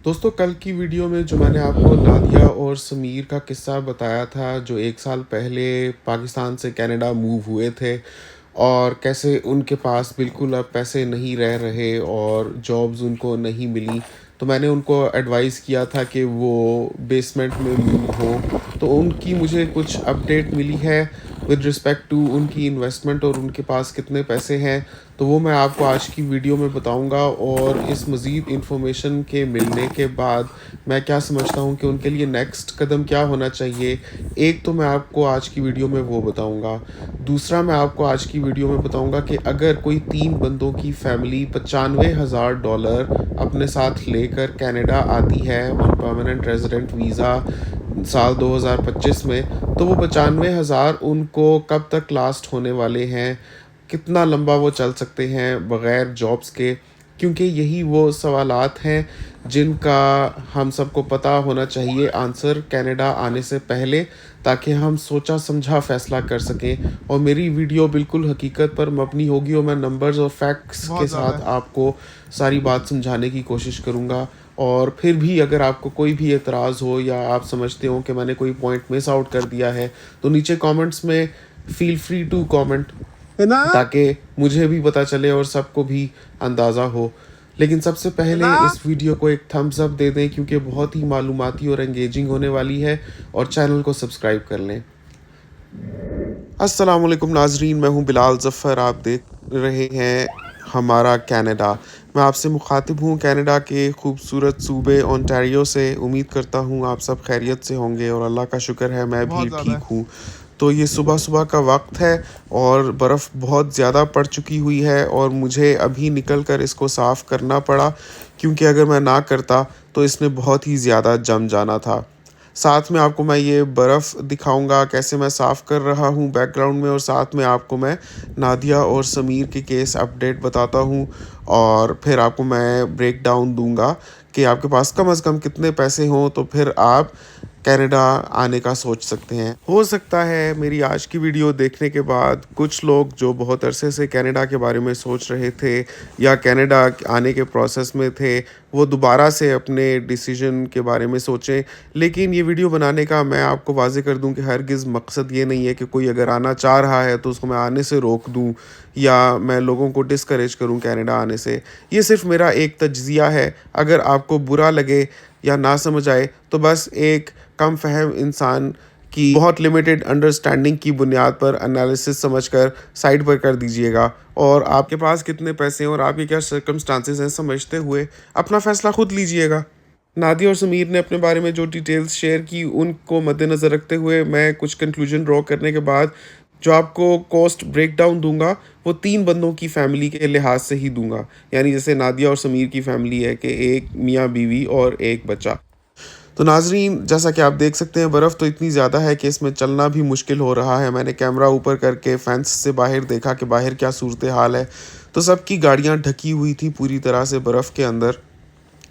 दोस्तों, कल की वीडियो में जो मैंने आपको नादिया और समीर का किस्सा बताया था, जो 1 साल पहले पाकिस्तान से कनाडा मूव हुए थे और कैसे उनके पास बिल्कुल अब पैसे नहीं रह रहे और जॉब्स उनको नहीं मिली। तो मैंने उनको एडवाइस किया था कि वो बेसमेंट में मूव हों। तो उनकी मुझे कुछ अपडेट मिली है विद रिस्पेक्ट टू उनकी इन्वेस्टमेंट और उनके पास कितने पैसे हैं। तो वो मैं आपको आज की वीडियो में बताऊंगा और इस मज़ीद इन्फॉर्मेशन के मिलने के बाद मैं क्या समझता हूँ कि उनके लिए नेक्स्ट कदम क्या होना चाहिए। एक तो मैं आपको आज की वीडियो में वो बताऊंगा। दूसरा मैं आपको आज की वीडियो में बताऊंगा कि अगर कोई 3 बंदों की फैमिली $95,000 अपने साथ लेकर कनाडा आती है ऑन परमानेंट रेजिडेंट वीज़ा साल 2025 में, तो वो 95,000 उनको कब तक लास्ट होने वाले हैं, कितना लंबा वो चल सकते हैं बग़ैर जॉब्स के। क्योंकि यही वो सवालात हैं जिनका हम सबको पता होना चाहिए आंसर कनाडा आने से पहले, ताकि हम सोचा समझा फ़ैसला कर सकें। और मेरी वीडियो बिल्कुल हकीकत पर मबनी होगी और मैं नंबर्स और फैक्ट्स के बहुत ज़्यादा साथ है। आपको सारी बात समझाने की कोशिश करूँगा। और फिर भी अगर आपको कोई भी एतराज़ हो या आप समझते हो कि मैंने कोई पॉइंट मिस आउट कर दिया है, तो नीचे कमेंट्स में फ़ील फ्री टू कमेंट, है ना? ताकि मुझे भी पता चले और सबको भी अंदाज़ा हो। लेकिन सबसे है पहले ना? इस वीडियो को एक थम्स अप दे दें क्योंकि बहुत ही मालूमाती और एंगेजिंग होने वाली है, और चैनल को सब्सक्राइब कर लें। अस्सलाम वालेकुम नाजरीन, मैं हूं बिलाल ज़फ़र। आप देख रहे हैं हमारा कनाडा। मैं आपसे मुखातिब हूं कनाडा के खूबसूरत सूबे ओंटारियो से। उम्मीद करता हूं आप सब खैरियत से होंगे और अल्लाह का शुक्र है मैं भी बहुत ज़्यादा ठीक है। हूं। तो ये सुबह-सुबह का वक्त है और बर्फ़ बहुत ज़्यादा पड़ चुकी हुई है और मुझे अभी निकल कर इसको साफ़ करना पड़ा, क्योंकि अगर मैं ना करता तो इसने बहुत ही ज़्यादा जम जाना था। साथ में आपको मैं ये बर्फ़ दिखाऊँगा कैसे मैं साफ़ कर रहा हूँ बैकग्राउंड में, और साथ में आपको मैं नादिया और समीर के केस अपडेट बताता हूँ। और फिर आपको मैं ब्रेक डाउन दूँगा कि आपके पास कम से कम कितने पैसे हों तो फिर आप कनाडा आने का सोच सकते हैं। हो सकता है मेरी आज की वीडियो देखने के बाद कुछ लोग जो बहुत अरसे से कनाडा के बारे में सोच रहे थे या कनाडा आने के प्रोसेस में थे, वो दोबारा से अपने डिसीजन के बारे में सोचें। लेकिन ये वीडियो बनाने का मैं आपको वाज़ेह कर दूं कि हरगिज़ मकसद ये नहीं है कि कोई अगर आना चाह रहा है तो उसको मैं आने से रोक दूं या मैं लोगों को डिस्करेज करूं कनाडा आने से। ये सिर्फ़ मेरा एक तज्ज़िया है। अगर आपको बुरा लगे या ना समझ आए तो बस एक कम फ़हम इंसान की बहुत लिमिटेड अंडरस्टैंडिंग की बुनियाद पर एनालिसिस समझकर साइड पर कर दीजिएगा। और आपके पास कितने पैसे हैं और आपके क्या सर्कमस्टांसेस हैं समझते हुए अपना फ़ैसला खुद लीजिएगा। नादिया और समीर ने अपने बारे में जो डिटेल्स शेयर की उनको मद्देनज़र रखते हुए मैं कुछ कंक्लूजन ड्रॉ करने के बाद जो आपको कॉस्ट ब्रेकडाउन दूंगा वो 3 बंदों की फ़ैमिली के लिहाज से ही दूंगा। यानी जैसे नादिया और समीर की फ़ैमिली है कि एक मियाँ बीवी और एक बच्चा। तो नाज़रीन, जैसा कि आप देख सकते हैं बर्फ़ तो इतनी ज़्यादा है कि इसमें चलना भी मुश्किल हो रहा है। मैंने कैमरा ऊपर करके फेंस से बाहर देखा कि बाहर क्या सूरत हाल है। तो सबकी गाड़ियाँ ढकी हुई थी पूरी तरह से बर्फ़ के अंदर,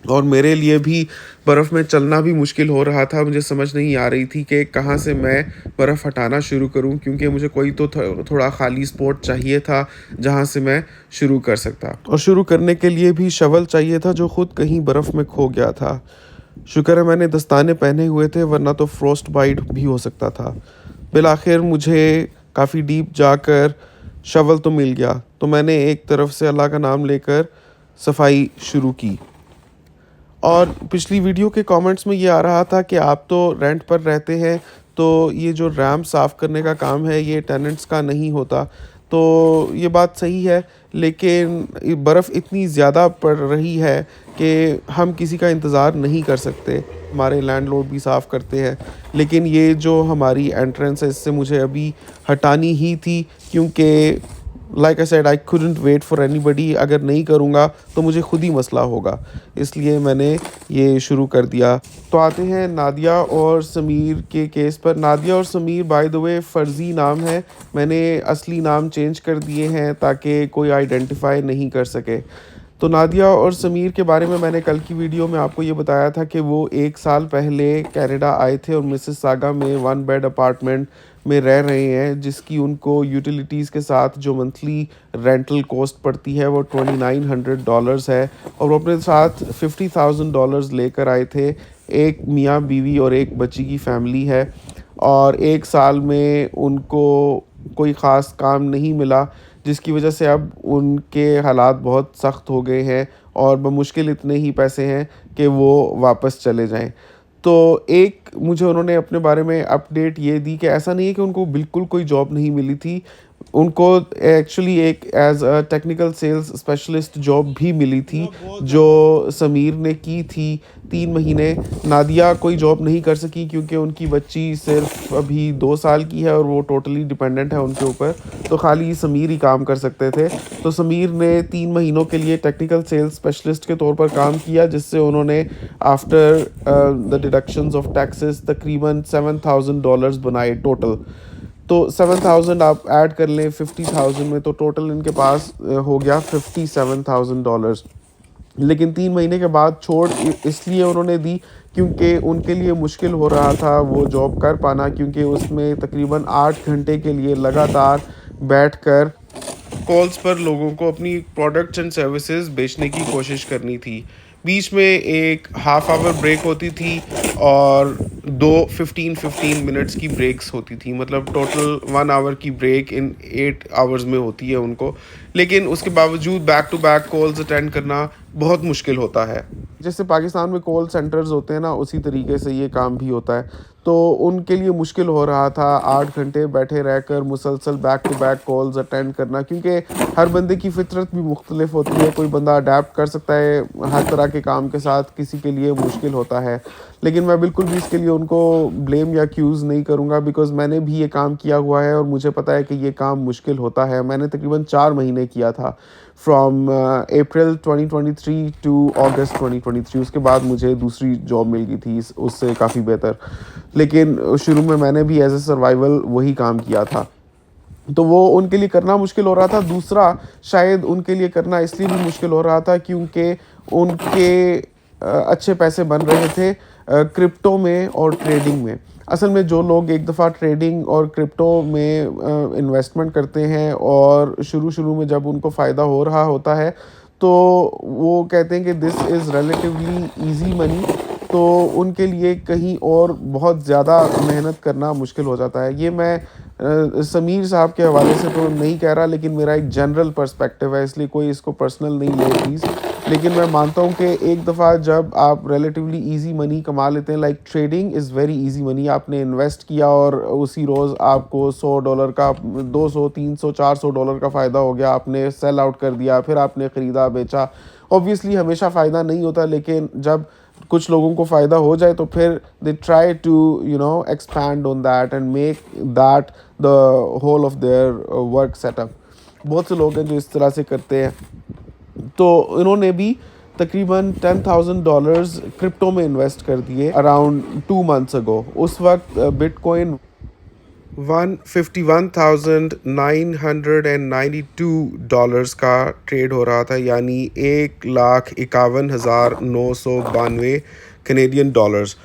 और मेरे लिए भी बर्फ़ में चलना भी मुश्किल हो रहा था। मुझे समझ नहीं आ रही थी कि कहाँ से मैं बर्फ़ हटाना शुरू करूँ, क्योंकि मुझे कोई तो थोड़ा खाली स्पॉट चाहिए था जहाँ से मैं शुरू कर सकता, और शुरू करने के लिए भी शवल चाहिए था जो ख़ुद कहीं बर्फ़ में खो गया था। शुक्र है मैंने दस्ताने पहने हुए थे, वरना तो फ्रॉस्ट बाइट भी हो सकता था। बिलाखिर मुझे काफ़ी डीप जाकर शवल तो मिल गया, तो मैंने एक तरफ से अल्लाह का नाम लेकर सफाई शुरू की। और पिछली वीडियो के कमेंट्स में ये आ रहा था कि आप तो रेंट पर रहते हैं, तो ये जो रैम्प साफ़ करने का काम है ये टेनेंट्स का नहीं होता। तो ये बात सही है, लेकिन बर्फ़ इतनी ज़्यादा पड़ रही है कि हम किसी का इंतज़ार नहीं कर सकते। हमारे लैंडलॉर्ड भी साफ़ करते हैं, लेकिन ये जो हमारी एंट्रेंस है इससे मुझे अभी हटानी ही थी, क्योंकि like I said I couldn't wait for anybody. अगर नहीं करूँगा तो मुझे खुद ही मसला होगा, इसलिए मैंने ये शुरू कर दिया। तो आते हैं नादिया और समीर के केस पर। नादिया और समीर बाय द वे फ़र्ज़ी नाम है, मैंने असली नाम चेंज कर दिए हैं ताकि कोई आइडेंटिफाई नहीं कर सके। तो नादिया और समीर के बारे में मैंने कल की वीडियो में आपको ये बताया था कि वो 1 साल पहले कनाडा आए थे और मिसिसागा में 1 बेड अपार्टमेंट में रह रहे हैं, जिसकी उनको यूटिलिटीज़ के साथ जो मंथली रेंटल कॉस्ट पड़ती है वो $2,900 है। और वो अपने साथ $50,000 लेकर आए थे। एक मियाँ बीवी और एक बच्ची की फैमिली है, और 1 साल में उनको कोई ख़ास काम नहीं मिला, जिसकी वजह से अब उनके हालात बहुत सख्त हो गए हैं और बमुश्किल इतने ही पैसे हैं कि वो वापस चले जाएं। तो एक मुझे उन्होंने अपने बारे में अपडेट ये दी कि ऐसा नहीं है कि उनको बिल्कुल कोई जॉब नहीं मिली थी। उनको एक्चुअली एक as a technical sales specialist job भी मिली थी, जो समीर ने की थी 3 महीने। नादिया कोई जॉब नहीं कर सकी क्योंकि उनकी बच्ची सिर्फ अभी 2 साल की है और वो टोटली डिपेंडेंट है उनके ऊपर, तो खाली समीर ही काम कर सकते थे। तो समीर ने 3 महीनों के लिए टेक्निकल सेल्स स्पेशलिस्ट के तौर पर काम किया, जिससे उन्होंने after the deductions of taxes तकरीबन $7,000 बनाए टोटल। तो 7,000 आप ऐड कर लें 50,000 में, तो टोटल इनके पास हो गया $57,000। लेकिन 3 महीने के बाद छोड़ इसलिए उन्होंने दी क्योंकि उनके लिए मुश्किल हो रहा था वो जॉब कर पाना, क्योंकि उसमें तकरीबन 8 घंटे के लिए लगातार बैठकर कॉल्स पर लोगों को अपनी प्रोडक्ट्स एंड सर्विसेज बेचने की कोशिश करनी थी। बीच में एक हाफ आवर ब्रेक होती थी और दो 15-15 मिनट्स की ब्रेक्स होती थी, मतलब टोटल 1 आवर की ब्रेक इन 8 आवर्स में होती है उनको। लेकिन उसके बावजूद back to back calls attend करना बहुत मुश्किल होता है। जैसे पाकिस्तान में कॉल सेंटर्स होते हैं ना, उसी तरीके से ये काम भी होता है। तो उनके लिए मुश्किल हो रहा था 8 घंटे बैठे रहकर मुसलसल back to back calls attend करना, क्योंकि हर बंदे की फितरत भी मुख्तलिफ होती है। कोई बंदा अडेप्ट कर सकता है हर तरह के काम के साथ, किसी के लिए मुश्किल होता है। लेकिन मैं बिल्कुल भी इसके लिए उनको ब्लेम या एक्यूज़ नहीं करूँगा, बिकॉज़ मैंने भी ये काम किया हुआ है और मुझे पता है कि ये काम मुश्किल होता है। मैंने तकरीबन 4 महीने किया था, फ्रॉम अप्रैल 2023 टू अगस्त 2023। उसके बाद मुझे दूसरी जॉब मिल गई थी उससे काफ़ी बेहतर। लेकिन शुरू में मैंने भी एज ए सर्वाइवल वही काम किया था, तो वो उनके लिए करना मुश्किल हो रहा था। दूसरा, शायद उनके लिए करना इसलिए भी मुश्किल हो रहा था क्योंकि उनके अच्छे पैसे बन रहे थे क्रिप्टो में और ट्रेडिंग में। असल में जो लोग एक दफ़ा ट्रेडिंग और क्रिप्टो में इन्वेस्टमेंट करते हैं और शुरू में जब उनको फ़ायदा हो रहा होता है, तो वो कहते हैं कि this is relatively easy money, तो उनके लिए कहीं और बहुत ज़्यादा मेहनत करना मुश्किल हो जाता है। ये मैं समीर साहब के हवाले से तो नहीं कह रहा, लेकिन मेरा एक जनरल पर्सपेक्टिव है, इसलिए कोई इसको पर्सनल नहीं ले प्लीज़। लेकिन मैं मानता हूँ कि एक दफ़ा जब आप रिलेटिवली इजी मनी कमा लेते हैं, like trading is very easy money. आपने इन्वेस्ट किया और उसी रोज़ आपको $100 का, 200, 300, $400 का फ़ायदा हो गया, आपने सेल आउट कर दिया, फिर आपने ख़रीदा बेचा। ऑब्वियसली हमेशा फ़ायदा नहीं होता, लेकिन जब कुछ लोगों को फ़ायदा हो जाए तो फिर they try to expand on that and make that the whole of their work setup. बहुत से लोग हैं जो इस तरह से करते हैं। तो इन्होंने भी तकरीबन $10,000 क्रिप्टो में इन्वेस्ट कर दिए अराउंड 2 मंथ्स अगो। उस वक्त बिटकॉइन 151,992 का ट्रेड हो रहा था, यानी 1,51,992 Canadian dollars.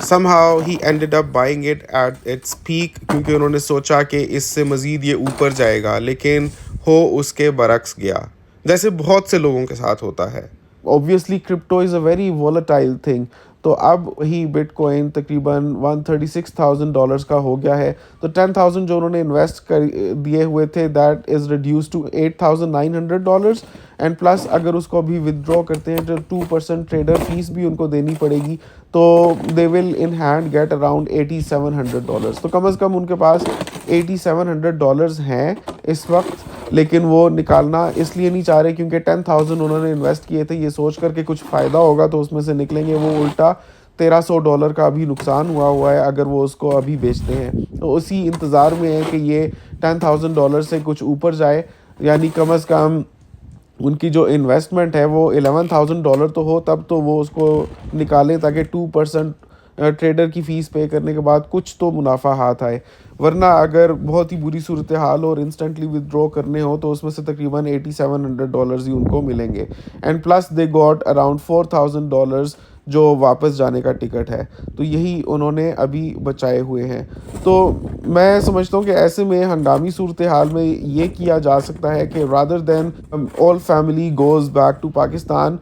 Somehow he ended up buying it at its peak, क्योंकि उन्होंने सोचा कि इससे मज़ीद ये ऊपर जाएगा, लेकिन हो उसके बरक्स गया, जैसे बहुत से लोगों के साथ होता है। Obviously crypto is a very volatile thing. तो अब ही बिटकॉइन तकरीबन $136,000 का हो गया है। तो 10,000 जो उन्होंने इन्वेस्ट कर दिए हुए थे, that is reduce to $8,900, and plus अगर उसको अभी विदड्रॉ करते हैं तो 2% ट्रेडर फीस भी उनको देनी पड़ेगी, तो they will in hand get around $8,700। तो कम से कम उनके पास $8,700 हैं इस वक्त, लेकिन वो निकालना इसलिए नहीं चाह रहे क्योंकि 10,000 उन्होंने इन्वेस्ट किए थे, ये सोच कर के कुछ फ़ायदा होगा तो उसमें से निकलेंगे, वो उल्टा $1,300 का अभी नुकसान हुआ है अगर वो उसको अभी बेचते हैं। तो उसी इंतज़ार में है कि ये $10,000 से कुछ ऊपर जाए, यानी कम से कम उनकी जो इन्वेस्टमेंट है वो $11,000 तो हो, तब तो वो उसको निकालें ताकि 2% ट्रेडर की फ़ीस पे करने के बाद कुछ तो मुनाफा हाथ आए। वरना अगर बहुत ही बुरी सूरत हाल और इंस्टेंटली विदड्रॉ करने हो तो उसमें से तकरीबन $8700 ही उनको मिलेंगे। And plus they got around $4000 जो वापस जाने का टिकट है। तो यही उन्होंने अभी बचाए हुए हैं। तो मैं समझता हूँ कि ऐसे में हंगामी सूरत हाल में ये किया जा सकता है कि rather than all family goes back to Pakistan,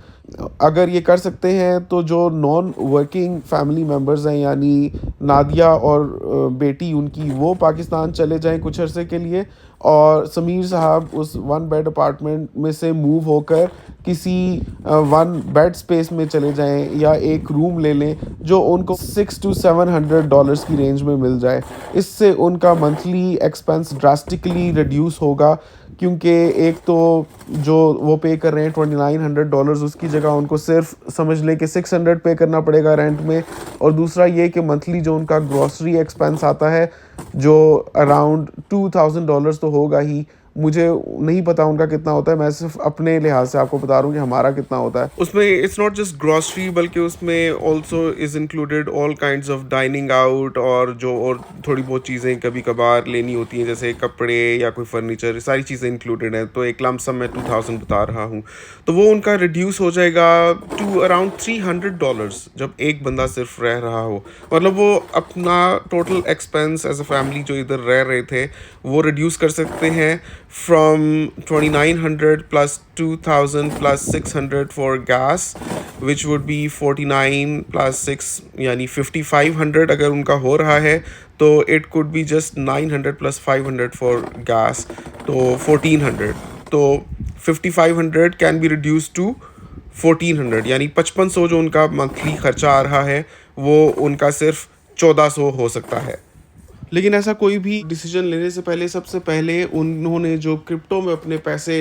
अगर ये कर सकते हैं तो जो नॉन वर्किंग फैमिली मेम्बर्स हैं यानी नादिया और बेटी उनकी, वो पाकिस्तान चले जाएं कुछ अरसे के लिए, और समीर साहब उस वन बेड अपार्टमेंट में से मूव होकर किसी वन बेड स्पेस में चले जाएं या एक रूम ले लें जो उनको $600 to $700 की रेंज में मिल जाए। इससे उनका मंथली एक्सपेंस ड्रास्टिकली रिड्यूस होगा, क्योंकि एक तो जो वो पे कर रहे हैं $2900, उसकी जगह उनको सिर्फ समझ लें कि 600 पे करना पड़ेगा रेंट में। और दूसरा ये कि मंथली जो उनका ग्रॉसरी एक्सपेंस आता है जो अराउंड $2000 तो होगा ही, मुझे नहीं पता उनका कितना होता है, मैं सिर्फ अपने लिहाज से आपको बता रहा हूँ कि हमारा कितना होता है उसमें। इट्स नॉट जस्ट ग्रॉसरी बल्कि उसमें also is included all kinds of dining out, और जो और थोड़ी बहुत चीज़ें कभी कभार लेनी होती हैं जैसे कपड़े या कोई फर्नीचर, सारी चीज़ें इंक्लूडेड हैं। तो एक लमसम मैं 2000 बता रहा हूँ, तो वो उनका रिड्यूस हो जाएगा टू अराउंड $300 जब एक बंदा सिर्फ रह रहा हो। मतलब वो अपना total expense as a family जो इधर रह रहे थे वो रिड्यूस कर सकते हैं from 2900 plus 2000 plus 600 for gas, which would be 49 plus 6 यानी 5500 अगर उनका हो रहा है तो it could be just 900 plus 500 for gas, तो 1400। तो 5500 can be reduced to 1400 यानी 5500 जो उनका मंथली खर्चा आ रहा है वो उनका सिर्फ 1400 हो सकता है। लेकिन ऐसा कोई भी डिसीजन लेने से पहले सबसे पहले उन्होंने जो क्रिप्टो में अपने पैसे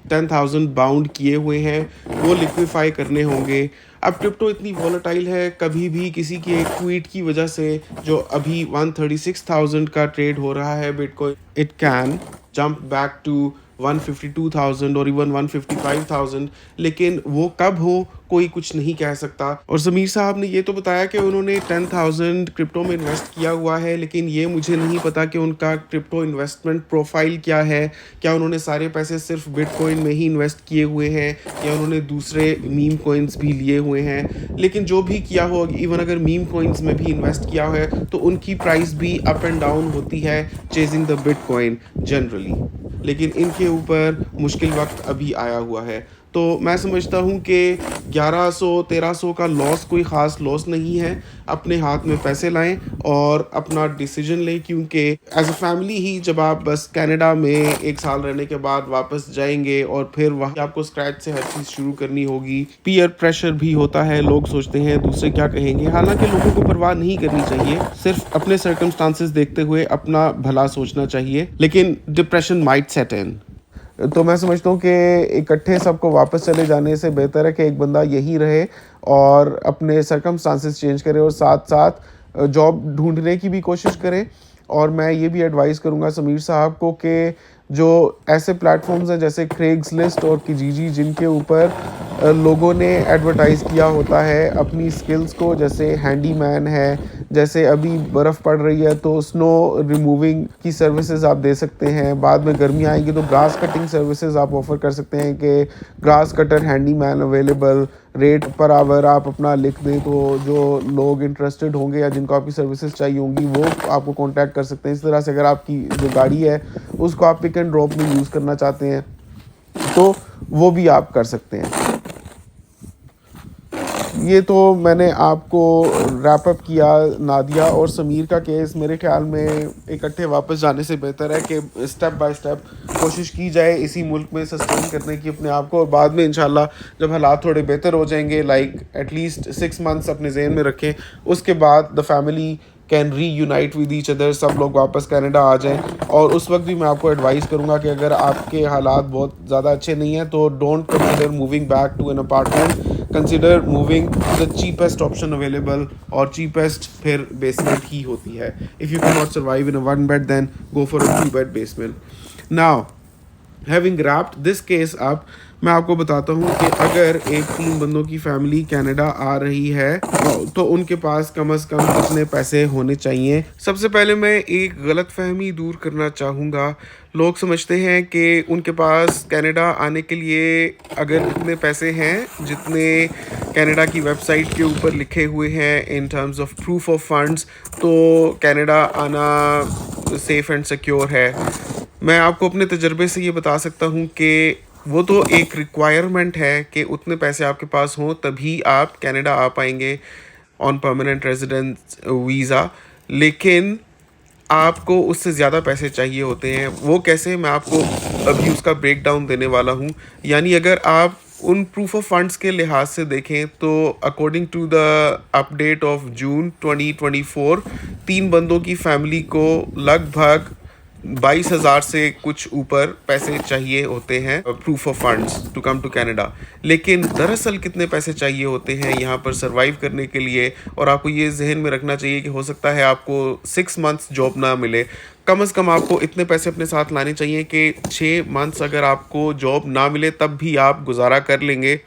10,000 बाउंड किए हुए हैं वो लिक्विफाई करने होंगे। अब क्रिप्टो इतनी वॉलेटाइल है, कभी भी किसी की एक ट्वीट की वजह से जो अभी 136,000 का ट्रेड हो रहा है bitcoin, it can jump back to 152,000 और इवन 155,000। लेकिन वो कब हो कोई कुछ नहीं कह सकता। और ज़मीर साहब ने ये तो बताया कि उन्होंने 10,000 क्रिप्टो में इन्वेस्ट किया हुआ है, लेकिन ये मुझे नहीं पता कि उनका क्रिप्टो इन्वेस्टमेंट प्रोफाइल क्या है। क्या उन्होंने सारे पैसे सिर्फ बिटकॉइन में ही इन्वेस्ट किए हुए हैं या उन्होंने दूसरे मीम कॉइन्स भी लिए हुए हैं। लेकिन जो भी किया हो, इवन अगर मीम कॉइन्स में भी इन्वेस्ट किया है तो उनकी प्राइस भी अप एंड डाउन होती है चेजिंग द बिटकॉइन जनरली। लेकिन इनके ऊपर मुश्किल वक्त अभी आया हुआ है। तो मैं समझता हूँ कि 1100-1300 का लॉस कोई ख़ास लॉस नहीं है। अपने हाथ में पैसे लाएं और अपना डिसीजन लें, क्योंकि एज अ फैमिली ही जब आप बस कनाडा में 1 साल रहने के बाद वापस जाएंगे और फिर वहाँ आपको स्क्रैच से हर चीज़ शुरू करनी होगी। पीयर प्रेशर भी होता है, लोग सोचते हैं दूसरे क्या कहेंगे। हालांकि लोगों को परवाह नहीं करनी चाहिए, सिर्फ अपने सर्कमस्टांसेस देखते हुए अपना भला सोचना चाहिए। लेकिन डिप्रेशन माइट सेट इन। तो मैं समझता हूँ कि इकट्ठे सबको वापस चले जाने से बेहतर है कि एक बंदा यहीं रहे और अपने सर्कमस्टांसेस चेंज करे और साथ साथ जॉब ढूंढने की भी कोशिश करे। और मैं ये भी एडवाइस करूँगा समीर साहब को कि जो ऐसे प्लेटफॉर्म्स हैं जैसे क्रेग्सलिस्ट और किजीजी, जिनके ऊपर लोगों ने एडवर्टाइज़ किया होता है अपनी स्किल्स को, जैसे हैंडीमैन है, जैसे अभी बर्फ़ पड़ रही है तो स्नो रिमूविंग की सर्विसेज आप दे सकते हैं। बाद में गर्मी आएगी तो ग्रास कटिंग सर्विसेज आप ऑफ़र कर सकते हैं कि grass cutter handyman available, rate per hour आप अपना लिख दें तो जो लोग इंटरेस्टेड होंगे या जिनको आपकी सर्विसेज चाहिए होंगी वो आपको कांटेक्ट कर सकते हैं। इस तरह से अगर आपकी जो गाड़ी है उसको आप पिक एंड ड्रॉप में यूज़ करना चाहते हैं तो वो भी आप कर सकते हैं। ये तो मैंने आपको रैप अप किया नादिया और समीर का केस। मेरे ख्याल में इकट्ठे वापस जाने से बेहतर है कि स्टेप बाय स्टेप कोशिश की जाए इसी मुल्क में सस्टेन करने की अपने आप को, और बाद में इंशाल्लाह जब हालात थोड़े बेहतर हो जाएंगे, लाइक एटलीस्ट 6 मंथ्स अपने जहन में रखें, उसके बाद the family can reunite with each other, सब लोग वापस कनाडा आ जाएं। और उस वक्त भी मैं आपको एडवाइस करूंगा कि अगर आपके हालात बहुत ज़्यादा अच्छे नहीं हैं तो don't consider moving back to an apartment, consider moving the cheapest option available, और चीपेस्ट फिर बेसमेंट ही होती है। If you can not survive in a 1 bed then go for a 2 bed basement. Now having wrapped this case up, मैं आपको बताता हूँ कि अगर एक 3 बंदों की फैमिली कनाडा आ रही है तो उनके पास कम से कम कितने पैसे होने चाहिए। सबसे पहले मैं एक गलतफहमी दूर करना चाहूँगा। लोग समझते हैं कि उनके पास कनाडा आने के लिए अगर इतने पैसे हैं जितने कनाडा की वेबसाइट के ऊपर लिखे हुए हैं in terms of proof of funds, तो कनाडा आना सेफ़ एंड सिक्योर है। मैं आपको अपने तजर्बे से ये बता सकता हूँ कि वो तो एक रिक्वायरमेंट है कि उतने पैसे आपके पास हों तभी आप कनाडा आ पाएंगे ऑन परमानेंट रेजिडेंस वीज़ा। लेकिन आपको उससे ज़्यादा पैसे चाहिए होते हैं। वो कैसे, मैं आपको अभी उसका ब्रेक डाउन देने वाला हूँ। यानी अगर आप उन प्रूफ ऑफ फंड्स के लिहाज से देखें तो according to the update of June 2024 3 बंदों की फैमिली को लगभग 22,000 से कुछ ऊपर पैसे चाहिए होते हैं proof of funds to come to Canada. लेकिन दरअसल कितने पैसे चाहिए होते हैं यहाँ पर सरवाइव करने के लिए, और आपको ये जहन में रखना चाहिए कि हो सकता है आपको 6 मंथ्स जॉब ना मिले। कम से कम आपको इतने पैसे अपने साथ लाने चाहिए कि 6 मंथ्स अगर आपको जॉब ना मिले तब भी आप गुजारा कर लेंगे।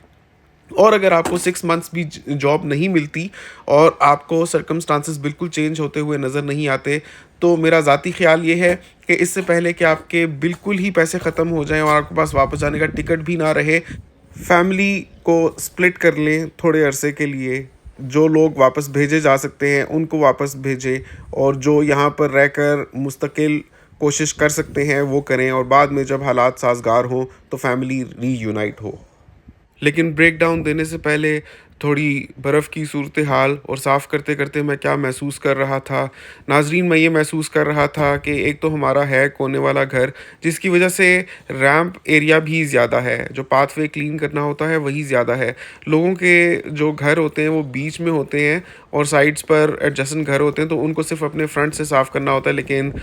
और अगर आपको 6 मंथ्स भी जॉब नहीं मिलती और आपको सर्कमस्टांसेस बिल्कुल चेंज होते हुए नज़र नहीं आते, तो मेरा ज़ाती ख्याल ये है कि इससे पहले कि आपके बिल्कुल ही पैसे ख़त्म हो जाएं और आपके पास वापस जाने का टिकट भी ना रहे, फैमिली को स्प्लिट कर लें थोड़े अरसे के लिए। जो लोग वापस भेजे जा सकते हैं उनको वापस भेजें, और जो यहाँ पर रहकर मुस्तकिल कोशिश कर सकते हैं वो करें, और बाद में जब हालात साजगार हों तो फैमिली रीयूनाइट हो। लेकिन ब्रेक डाउन देने से पहले थोड़ी बर्फ़ की सूरत हाल और साफ़ करते करते मैं क्या महसूस कर रहा था नाजरीन, मैं ये महसूस कर रहा था कि एक तो हमारा है कोने वाला घर, जिसकी वजह से रैंप एरिया भी ज़्यादा है, जो पाथवे क्लीन करना होता है वही ज़्यादा है। लोगों के जो घर होते हैं वो बीच में होते हैं और साइड्स पर एडजस्टेंट घर होते हैं, तो उनको सिर्फ अपने फ्रंट से साफ़ करना होता है। लेकिन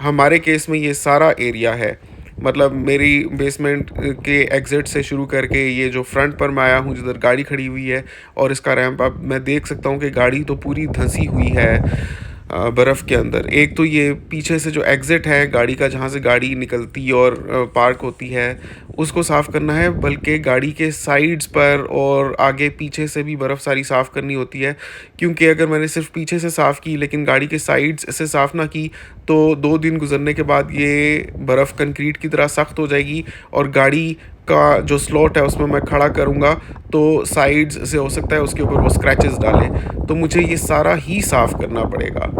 हमारे केस में ये सारा एरिया है, मतलब मेरी बेसमेंट के एग्ज़िट से शुरू करके ये जो फ्रंट पर मैं आया हूँ जिधर गाड़ी खड़ी हुई है, और इसका रैंप अब मैं देख सकता हूँ कि गाड़ी तो पूरी धंसी हुई है बर्फ़ के अंदर। एक तो ये पीछे से जो एग्ज़िट है गाड़ी का, जहाँ से गाड़ी निकलती और पार्क होती है, उसको साफ़ करना है, बल्कि गाड़ी के साइड्स पर और आगे पीछे से भी बर्फ़ सारी साफ़ करनी होती है। क्योंकि अगर मैंने सिर्फ पीछे से साफ़ की लेकिन गाड़ी के साइड्स से साफ़ ना की तो 2 दिन गुजरने के बाद ये बर्फ़ कंक्रीट की तरह सख्त हो जाएगी, और गाड़ी का जो स्लॉट है उसमें मैं खड़ा करूँगा तो साइड्स से हो सकता है उसके ऊपर वो स्क्रैचेस डालें, तो मुझे ये सारा ही साफ़ करना पड़ेगा।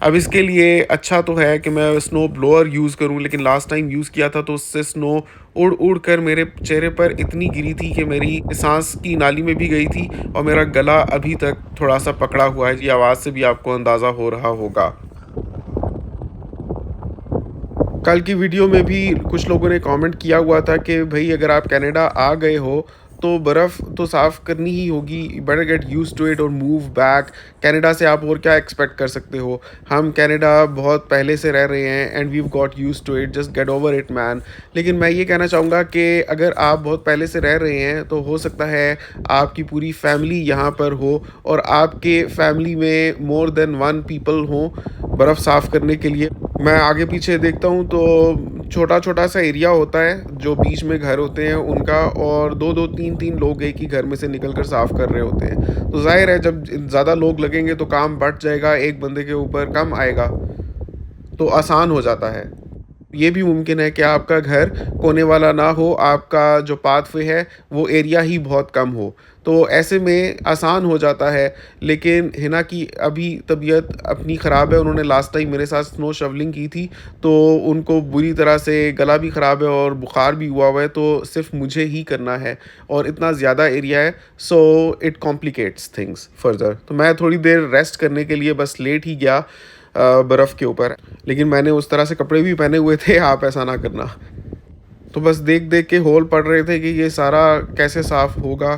अब इसके लिए अच्छा तो है कि मैं स्नो ब्लोअर यूज़ करूं, लेकिन लास्ट टाइम यूज़ किया था तो उससे स्नो उड़ उड़ कर मेरे चेहरे पर इतनी गिरी थी कि मेरी सांस की नाली में भी गई थी, और मेरा गला अभी तक थोड़ा सा पकड़ा हुआ है। ये आवाज़ से भी आपको अंदाज़ा हो रहा होगा। कल की वीडियो में भी कुछ लोगों ने कमेंट किया हुआ था कि भाई अगर आप कनाडा आ गए हो तो बर्फ़ तो साफ़ करनी ही होगी, better get use to it और मूव बैक। कनाडा से आप और क्या एक्सपेक्ट कर सकते हो, हम कनाडा बहुत पहले से रह रहे हैं and we got use to it, just get over it man. लेकिन मैं ये कहना चाहूँगा कि अगर आप बहुत पहले से रह रहे हैं तो हो सकता है आपकी पूरी फैमिली यहाँ पर हो और आपके फैमिली में मोर देन 1 पीपल हों बर्फ़ साफ़ करने के लिए। मैं आगे पीछे देखता हूँ तो छोटा छोटा सा एरिया होता है जो बीच में घर होते हैं उनका, और 2-2 3-3 लोग एक ही घर में से निकल कर साफ़ कर रहे होते हैं। तो ज़ाहिर है जब ज़्यादा लोग लगेंगे तो काम बढ़ जाएगा, एक बंदे के ऊपर कम आएगा तो आसान हो जाता है। ये भी मुमकिन है कि आपका घर कोने वाला ना हो, आपका जो पाथवे है वो एरिया ही बहुत कम हो, तो ऐसे में आसान हो जाता है। लेकिन हिना की अभी तबीयत अपनी ख़राब है, उन्होंने लास्ट टाइम मेरे साथ स्नो शवलिंग की थी तो उनको बुरी तरह से गला भी ख़राब है और बुखार भी हुआ है, तो सिर्फ मुझे ही करना है और इतना ज़्यादा एरिया है, so it complicates things further. तो मैं थोड़ी देर रेस्ट करने के लिए बस लेट ही गया बर्फ़ के ऊपर, लेकिन मैंने उस तरह से कपड़े भी पहने हुए थे, आप ऐसा ना करना। तो बस देख देख के होल पड़ रहे थे कि ये सारा कैसे साफ़ होगा,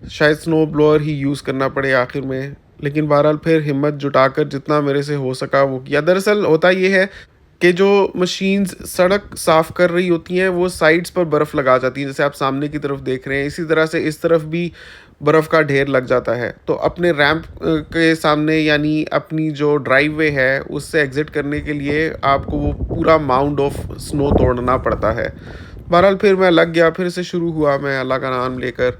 शायद स्नो ब्लोअर ही यूज़ करना पड़े आखिर में। लेकिन बहरहाल फिर हिम्मत जुटाकर जितना मेरे से हो सका वो किया। दरअसल होता ये है कि जो मशीन्स सड़क साफ़ कर रही होती हैं वो साइड्स पर बर्फ़ लगा जाती है, जैसे आप सामने की तरफ देख रहे हैं, इसी तरह से इस तरफ भी बर्फ़ का ढेर लग जाता है। तो अपने रैंप के सामने यानी अपनी जो ड्राइववे है उससे एग्ज़िट करने के लिए आपको वो पूरा माउंड ऑफ स्नो तोड़ना पड़ता है। बहरहाल फिर मैं लग गया, फिर से शुरू हुआ मैं अल्लाह का नाम लेकर।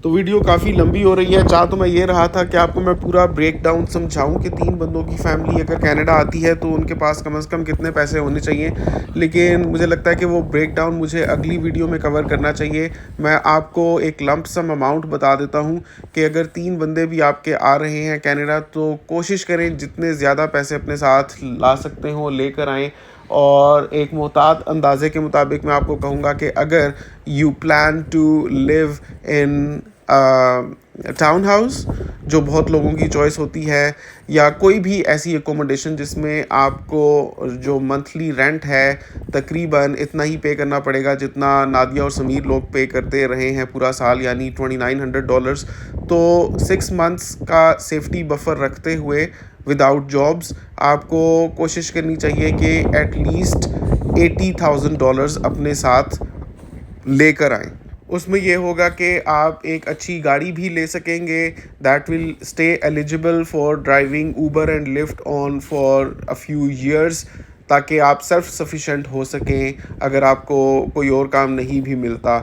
तो वीडियो काफ़ी लंबी हो रही है। चाह तो मैं ये रहा था कि आपको मैं पूरा ब्रेक डाउन समझाऊँ कि 3 बंदों की फ़ैमिली अगर कनाडा आती है तो उनके पास कम से कम कितने पैसे होने चाहिए। लेकिन मुझे लगता है कि वो ब्रेक डाउन मुझे अगली वीडियो में कवर करना चाहिए। मैं आपको एक लंप सम अमाउंट बता देता हूँ कि अगर 3 बंदे भी आपके आ रहे हैं कनाडा, तो कोशिश करें जितने ज़्यादा पैसे अपने साथ ला सकते हो लेकर आएँ। और एक मोहतात अंदाज़े के मुताबिक मैं आपको कहूँगा कि अगर you plan to live in town house, जो बहुत लोगों की चॉइस होती है, या कोई भी ऐसी एकोमोडेशन जिसमें आपको जो मंथली रेंट है तकरीबन इतना ही पे करना पड़ेगा जितना नादिया और समीर लोग पे करते रहे हैं पूरा साल, यानी $2900। तो 6 मंथ्स का सेफ्टी बफर रखते हुए विदाउट जॉब्स आपको कोशिश करनी चाहिए कि एटलीस्ट $80,000 अपने साथ लेकर आएँ। उसमें ये होगा कि आप एक अच्छी गाड़ी भी ले सकेंगे that will stay eligible for driving Uber and lift on for a few years, ताकि आप सेल्फ सफिशेंट हो सकें अगर आपको कोई और काम नहीं भी मिलता,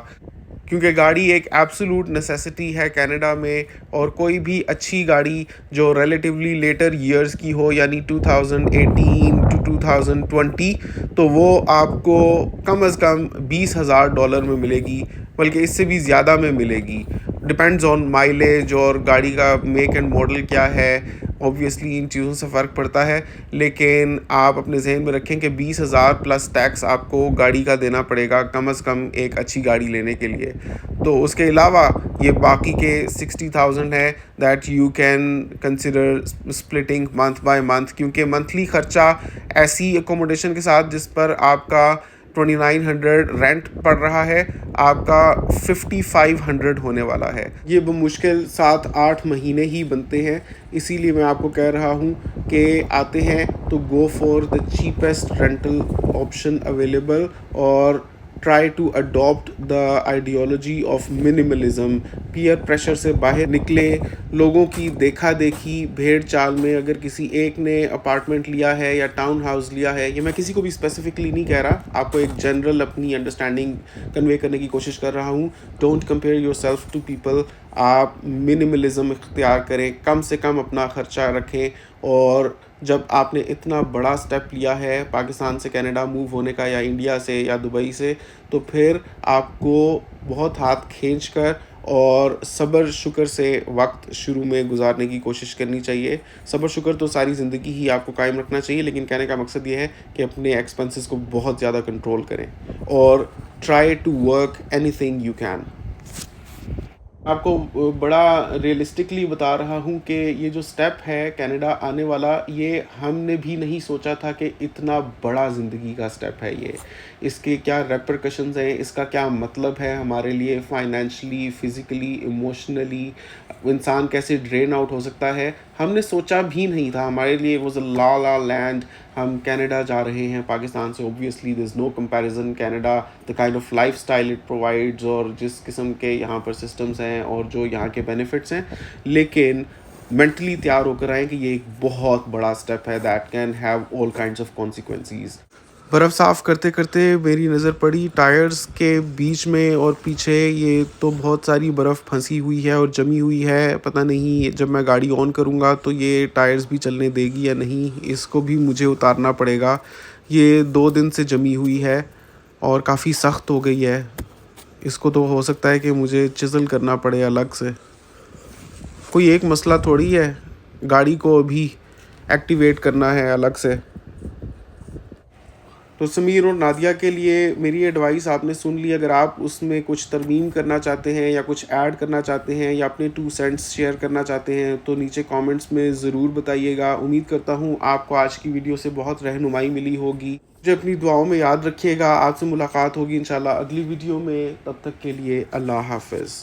क्योंकि गाड़ी एक एब्सोलूट नेसेसिटी है कनाडा में। और कोई भी अच्छी गाड़ी जो रिलेटिवली लेटर ईयर्स की हो, यानी 2018 टू 2020, तो वो आपको कम अज़ कम $20,000 में मिलेगी, बल्कि इससे भी ज़्यादा में मिलेगी। डिपेंड्स ऑन माइलेज और गाड़ी का मेक एंड मॉडल क्या है। ऑब्वियसली इन चीज़ों से फ़र्क पड़ता है, लेकिन आप अपने जहन में रखें कि 20,000 प्लस टैक्स आपको गाड़ी का देना पड़ेगा कम से कम एक अच्छी गाड़ी लेने के लिए। तो उसके अलावा ये बाकी के 60,000 है that you can consider splitting month by month, क्योंकि मंथली ख़र्चा ऐसी एकोमोडेशन के साथ जिस पर आपका 2900 रेंट पड़ रहा है, आपका 5500 होने वाला है। ये बमुश्किल 7-8 महीने ही बनते हैं। इसीलिए मैं आपको कह रहा हूँ कि आते हैं तो go for the cheapest rental option available, और try to adopt the ideology of minimalism. Peer pressure से बाहर निकले, लोगों की देखा देखी भेड़ चाल में अगर किसी एक ने अपार्टमेंट लिया है या टाउन हाउस लिया है, ये मैं किसी को भी स्पेसिफिकली नहीं कह रहा, आपको एक जनरल अपनी अंडरस्टैंडिंग कन्वे करने की कोशिश कर रहा हूँ। Don't compare yourself to people. आप मिनिमलिज्म इख्तियार करें, कम से कम अपना ख़र्चा रखें। और जब आपने इतना बड़ा स्टेप लिया है पाकिस्तान से कनाडा मूव होने का, या इंडिया से या दुबई से, तो फिर आपको बहुत हाथ खींच कर और सब्र शुक्र से वक्त शुरू में गुजारने की कोशिश करनी चाहिए। सब्र शुक्र तो सारी ज़िंदगी ही आपको कायम रखना चाहिए, लेकिन कहने का मकसद ये है कि अपने एक्सपेंसेस को बहुत ज़्यादा कंट्रोल करें और try to work anything you can. आपको बड़ा रियलिस्टिकली बता रहा हूँ कि ये जो स्टेप है कनाडा आने वाला, ये हमने भी नहीं सोचा था कि इतना बड़ा ज़िंदगी का स्टेप है ये। इसके क्या रेपरकशंस हैं, इसका क्या मतलब है हमारे लिए फाइनेंशियली, फ़िज़िकली, इमोशनली, इंसान कैसे ड्रेन आउट हो सकता है, हमने सोचा भी नहीं था। हमारे लिए वो ला ला लैंड। हम कनाडा जा रहे हैं पाकिस्तान से, obviously there is no comparison. Canada the kind of lifestyle it provides, और जिस किस्म के यहाँ पर सिस्टम्स हैं और जो यहाँ के बेनिफिट्स हैं, लेकिन मेंटली तैयार होकर आएँ कि ये एक बहुत बड़ा स्टेप है that can have all kinds of consequences. बर्फ़ साफ़ करते करते मेरी नज़र पड़ी टायर्स के बीच में और पीछे, ये तो बहुत सारी बर्फ़ फंसी हुई है और जमी हुई है। पता नहीं जब मैं गाड़ी ऑन करूँगा तो ये टायर्स भी चलने देगी या नहीं, इसको भी मुझे उतारना पड़ेगा। ये 2 दिन से जमी हुई है और काफ़ी सख्त हो गई है। इसको तो हो सकता है कि मुझे चिज़ल करना पड़े अलग से। कोई एक मसला थोड़ी है गाड़ी को अभी एक्टिवेट करना है अलग से। तो समीर और नादिया के लिए मेरी एडवाइस आपने सुन ली। अगर आप उसमें कुछ तरमीम करना चाहते हैं या कुछ ऐड करना चाहते हैं या अपने 2 सेंट्स शेयर करना चाहते हैं तो नीचे कमेंट्स में ज़रूर बताइएगा। उम्मीद करता हूँ आपको आज की वीडियो से बहुत रहनुमाई मिली होगी। मुझे अपनी दुआओं में याद रखिएगा। आपसे मुलाकात होगी इंशाल्लाह अगली वीडियो में। तब तक के लिए अल्लाह हाफ़िज़।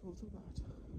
So bad.